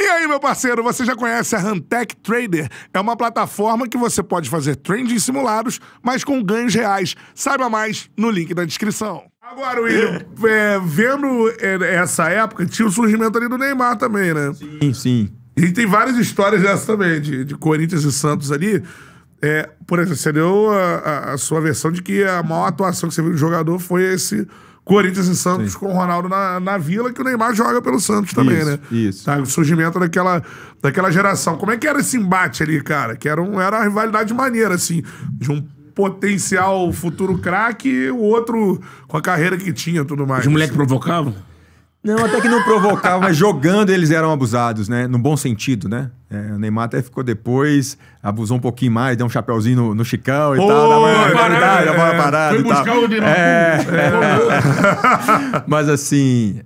E aí, meu parceiro, você já conhece a Huntech Trader? É uma plataforma que você pode fazer trading simulados, mas com ganhos reais. Saiba mais no link da descrição. Agora, William, vendo essa época, tinha o surgimento ali do Neymar também, né? Sim, sim. E tem várias histórias dessas também, de Corinthians e Santos ali. Por exemplo, você deu a sua versão de que a maior atuação que você viu do jogador foi esse Corinthians e Santos com o Ronaldo na Vila, que o Neymar joga pelo Santos também, né? Isso. Tá, o surgimento daquela geração. Como é que era esse embate ali, cara? Que era uma rivalidade maneira, assim, de um potencial futuro craque e o outro com a carreira que tinha e tudo mais. Os moleques provocavam? Não, até que não provocava, mas jogando eles eram abusados, né? No bom sentido, né? O Neymar até ficou depois, abusou um pouquinho mais, deu um chapeuzinho no Chicão e tal, dava uma qualidade, a bola parada foi e tal. buscar o Neymar. Mas assim,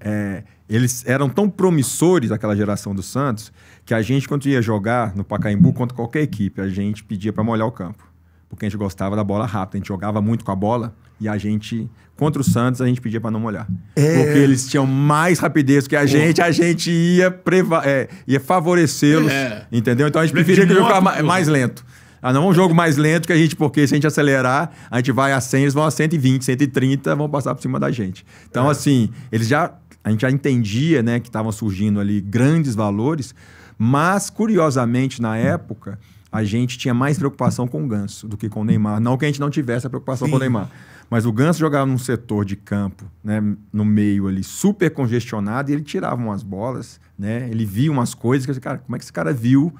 eles eram tão promissores, aquela geração do Santos, que a gente, quando ia jogar no Pacaembu contra qualquer equipe, a gente pedia pra molhar o campo. Porque a gente gostava da bola rápida, a gente jogava muito com a bola e a gente, contra o Santos, a gente pedia pra não molhar. Porque eles tinham mais rapidez que a gente ia favorecê-los, entendeu? Então a gente preferia que jogar mais lento. Não um jogo mais lento que a gente, porque se a gente acelerar, a gente vai a 100, eles vão a 120, 130, vão passar por cima da gente. Então, assim, a gente já entendia, né, que estavam surgindo ali grandes valores, mas, curiosamente, na época, a gente tinha mais preocupação com o Ganso do que com o Neymar. Não que a gente não tivesse a preocupação com o Neymar. Mas o Ganso jogava num setor de campo, né, no meio ali, super congestionado, e ele tirava umas bolas, né? Ele via umas coisas que eu disse, cara, como é que esse cara viu?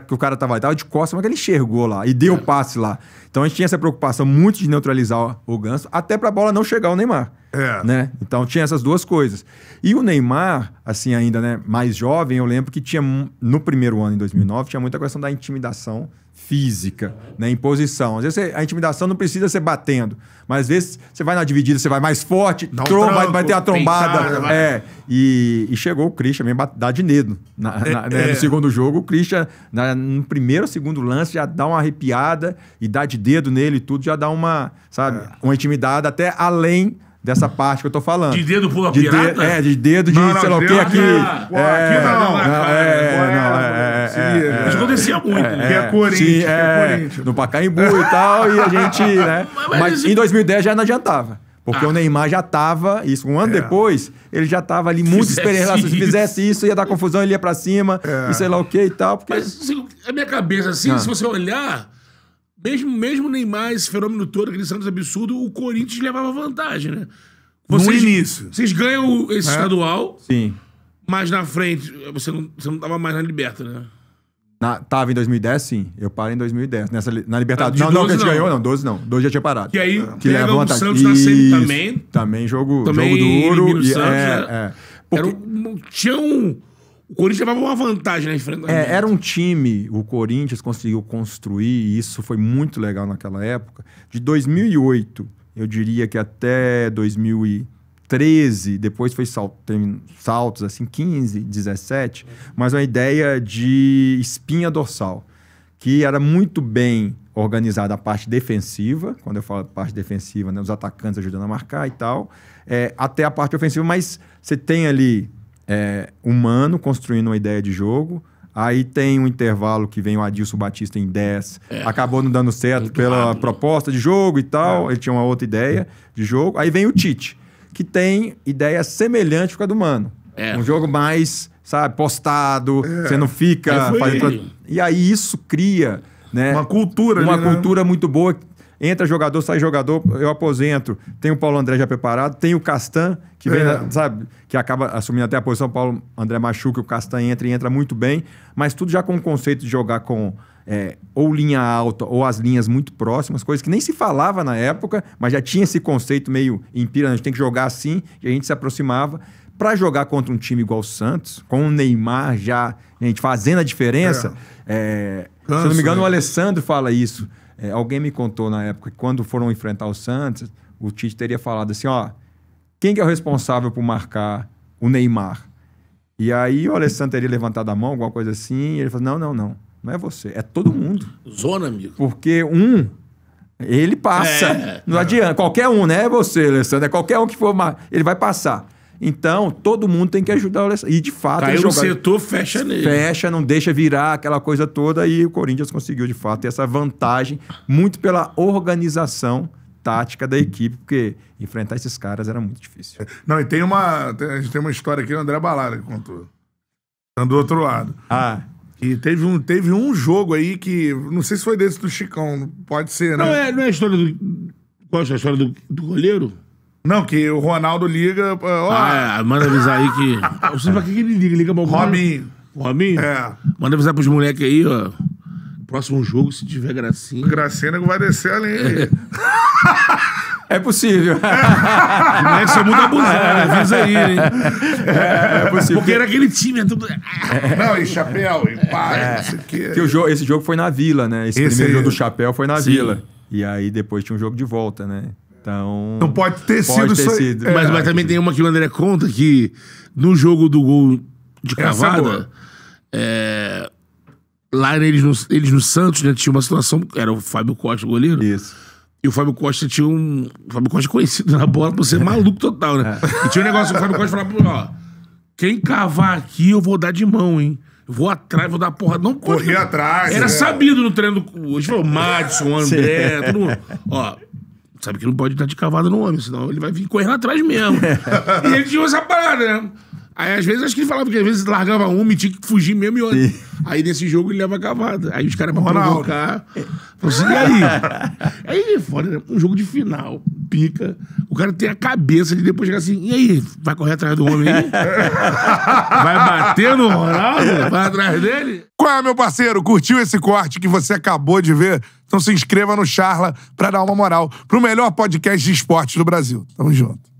Que o cara tava de costas, como é que ele enxergou lá? E deu passe lá. Então a gente tinha essa preocupação muito de neutralizar o Ganso, até pra bola não chegar ao Neymar. Né? Então tinha essas duas coisas. E o Neymar, assim, ainda, né, mais jovem, eu lembro que tinha, no primeiro ano, em 2009, tinha muita questão da intimidação física, né, em posição. Às vezes a intimidação não precisa ser batendo, mas às vezes você vai na dividida, você vai mais forte, vai ter a trombada. E chegou o Christian mesmo, dá de dedo. No segundo jogo, o Christian, no primeiro ou segundo lance, já dá uma arrepiada e dá de dedo nele e tudo, já dá uma, sabe, uma intimidada até além dessa parte que eu tô falando. De dedo pula pirata? De dedo de sei lá o que aqui. Isso acontecia muito, né? Que é Corinthians. No Pacaembu e tal, e a gente, né? Mas em 2010 já não adiantava. Porque o Neymar já tava, isso, um ano depois, ele já tava ali muito experiente. Se fizesse isso, ia dar confusão, ele ia pra cima, e sei lá o que e tal. Porque... Mas assim, a minha cabeça, assim, se você olhar, mesmo o Neymar, esse fenômeno todo, aquele Santos absurdo, o Corinthians levava vantagem, né? No início. Vocês ganham esse estadual, sim, mas na frente, você não tava mais na Liberta, né? Tava em 2010, sim. Eu parei em 2010. Na Libertadores. Não, que a gente ganhou, não. 12 não. 12 já tinha parado. Que aí que pega leva o Santos na semi também. Também jogo duro. O Corinthians levava uma vantagem na frente. Era um time, o Corinthians conseguiu construir, e isso foi muito legal naquela época. De 2008, eu diria que até 2013, depois foi saltos assim, 15, 17, mas uma ideia de espinha dorsal, que era muito bem organizada a parte defensiva, quando eu falo parte defensiva, né, os atacantes ajudando a marcar e tal, até a parte ofensiva, mas você tem ali humano construindo uma ideia de jogo. Aí tem um intervalo que vem o Adilson Batista em 10. Acabou não dando certo pela proposta de jogo e tal. Ele tinha uma outra ideia de jogo. Aí vem o Tite, que tem ideia semelhante com a do Mano. Um jogo mais, sabe, postado. Você não fica... E aí isso cria, né, uma cultura. Uma ali, cultura muito boa. Entra jogador, sai jogador, eu aposento. Tem o Paulo André já preparado, tem o Castan, que vem, sabe, que acaba assumindo até a posição. O Paulo André machuca, o Castan entra e entra muito bem, mas tudo já com o conceito de jogar com ou linha alta ou as linhas muito próximas, coisas que nem se falava na época, mas já tinha esse conceito meio empírico, a gente tem que jogar assim, e a gente se aproximava. Para jogar contra um time igual o Santos, com o Neymar já, gente, fazendo a diferença, se eu não me engano, o Alessandro fala isso. Alguém me contou na época que quando foram enfrentar o Santos, o Tite teria falado assim, ó, quem que é o responsável por marcar o Neymar? E aí o Alessandro teria levantado a mão, alguma coisa assim, e ele falou, não é você, é todo mundo. Zona, amigo. Porque ele passa, não adianta, qualquer um, né? É você, Alessandro, é qualquer um que for, ele vai passar. Então, todo mundo tem que ajudar o Alessandro. E, de fato, Caiu no setor, fecha nele. Fecha, não deixa virar aquela coisa toda. E o Corinthians conseguiu, de fato, ter essa vantagem muito pela organização tática da equipe, porque enfrentar esses caras era muito difícil. Não, e a gente tem uma história aqui, o André Balada que contou. Tá do outro lado. E teve um jogo aí que, não sei se foi desse do Chicão, pode ser, né? Não é a história do... Qual é a história do goleiro? Não, que o Ronaldo liga... Manda avisar aí que... Eu sei pra que ele liga. Liga pra algum... Robinho. Robinho? É. Manda avisar pros moleques aí, ó. Próximo jogo, se tiver gracinha... Gracinha vai descer ali. É possível. Os moleques são muito abusados, avisa aí, hein? É possível. Porque era aquele time, é tudo... Não, e chapéu, e pá, isso aqui. Porque esse jogo foi na Vila, né? Esse primeiro jogo do Chapéu foi na Sim. Vila. E aí depois tinha um jogo de volta, né? Então... Não pode ter sido isso aí. Mas também tem uma que o André conta que no jogo do gol de Essa é cavada, lá eles no Santos, né, tinha uma situação, era o Fábio Costa, o goleiro. Isso. E o Fábio Costa tinha um... O Fábio Costa é conhecido na bola por ser maluco total, né? E tinha um negócio que o Fábio Costa falava, ó, quem cavar aqui eu vou dar de mão, hein? Eu vou atrás, vou dar porrada. Não Correr atrás. Era sabido no treino hoje falou, Madison, o André, todo mundo. Ó, sabe que não pode dar de cavada no homem, senão ele vai vir correndo atrás mesmo. E ele tinha essa parada, né? Aí, às vezes, acho que ele falava que às vezes largava uma e tinha que fugir mesmo e outra. Aí, nesse jogo, ele leva a cavada. Aí, os caras, pra provocar... Falam assim, e aí? Aí, foda, né? Um jogo de final, pica. O cara tem a cabeça de depois chegar assim, e aí? Vai correr atrás do homem aí? Vai bater no Ronaldo? Vai atrás dele? Qual é, meu parceiro? Curtiu esse corte que você acabou de ver? Então se inscreva no Charla pra dar uma moral pro melhor podcast de esportes do Brasil. Tamo junto.